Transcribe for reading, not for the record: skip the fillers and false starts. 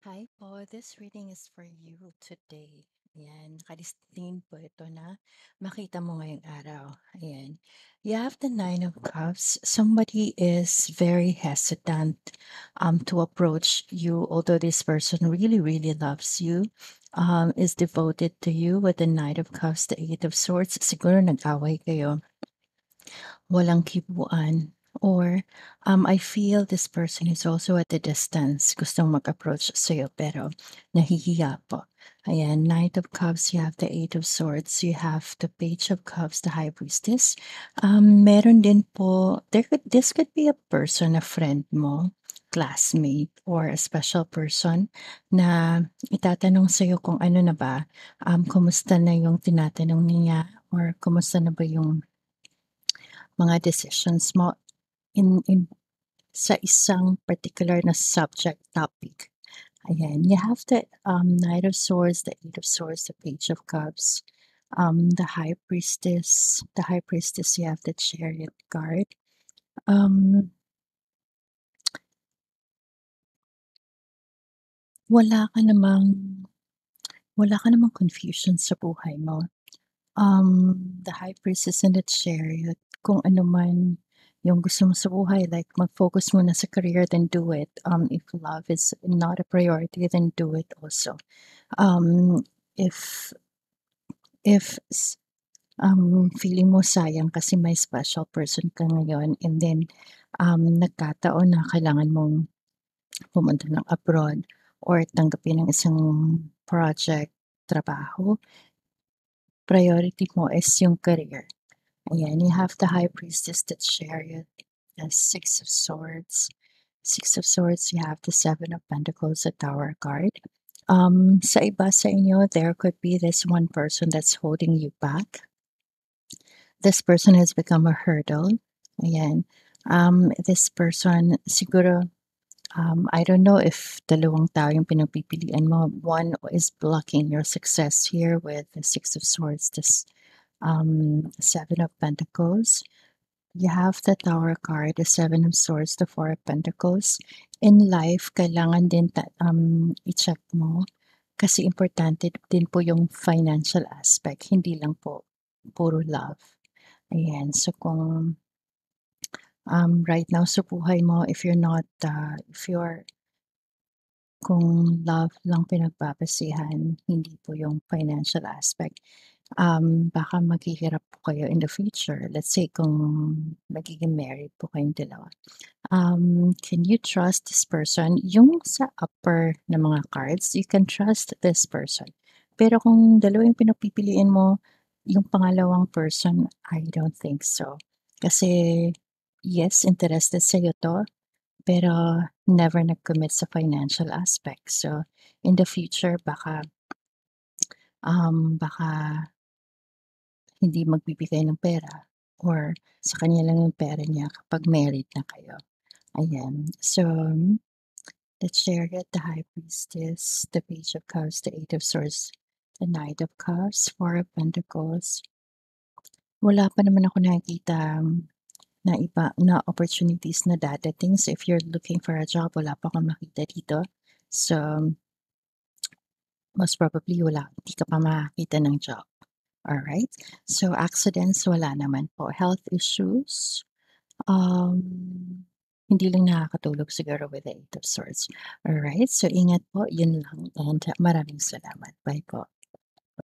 Hi po, this reading is for you today. Ayan, nakadistingue po ito na makita mo ngayong araw. Ayan. You have the Nine of Cups. Somebody is very hesitant to approach you, although this person really, really loves you, is devoted to you with the Knight of Cups, the Eight of Swords. Siguro nag-away kayo, walang kibuan. Or I feel this person is also at a distance, gustong mag-approach sa'yo pero nahihiya po. Ayan, Knight of Cups, you have the Eight of Swords, you have the Page of Cups, the High Priestess. Meron din po, this could be a person, a friend mo, classmate, or a special person na itatanong sa'yo kung ano na ba, kumusta na yung tinatanong niya, or kumusta na ba yung mga decisions mo in sa isang particular na subject topic. Ayan, you have the Knight of Swords, the Eight of Swords, the Page of Cups, the High Priestess. The High Priestess, you have the Chariot card. Um, wala ka namang wala ka namang confusion sa buhay mo. The High Priestess and the Chariot, kung ano man yung gusto mo sa buhay, like mag-focus muna sa career, then do it. If love is not a priority, then do it also. Um, if if feeling mo sayang kasi may special person ka ngayon and then nagkataon na kailangan mong pumunta ng abroad or tanggapin ng isang project, trabaho, priority mo is yung career. Ayan, you have the High Priestess, the Chariot, the Six of Swords. Six of Swords, you have the Seven of Pentacles, the Tower card. Sa iba sa inyo, there could be this one person that's holding you back. This person has become a hurdle. Ayan. This person, siguro, I don't know if dalawang tao yung pinagpipilian mo. One is blocking your success here with the Six of Swords, this Seven of Pentacles. You have the Tower card, the Seven of Swords, the Four of Pentacles. In life, kailangan din i-check mo kasi importante din po yung financial aspect, hindi lang po puro love. Ayan, so kung right now sa buhay mo, if you're not, if you're kung love lang pinagbabasihan, hindi po yung financial aspect, baka maghihirap po kayo in the future. Let's say kung magiging married po kayong dalawa. Can you trust this person? Yung sa upper na mga cards, you can trust this person. Pero kung dalawa yung pinagpipilian mo, yung pangalawang person, I don't think so. Kasi, yes, interested sa'yo 'to, pero never nag-commit sa financial aspect. So, in the future baka hindi magbibigay ng pera or sa kanya lang yung pera niya kapag married na kayo, ayan. So, the Chariot, the High Priestess, the Page of Cups, the Eight of Swords, the Knight of Cups, Four of Pentacles. Wala pa naman ako nakikitang na iba na opportunities na dadating. So, if you're looking for a job, wala pa akong makita dito. So, most probably hindi ka pa makakita ng job. Alright? So, accidents, wala naman po. Health issues, um, hindi lang nakakatulog siguro with the Eight of Swords. Alright? So, ingat po. Yun lang. And maraming salamat. Bye po.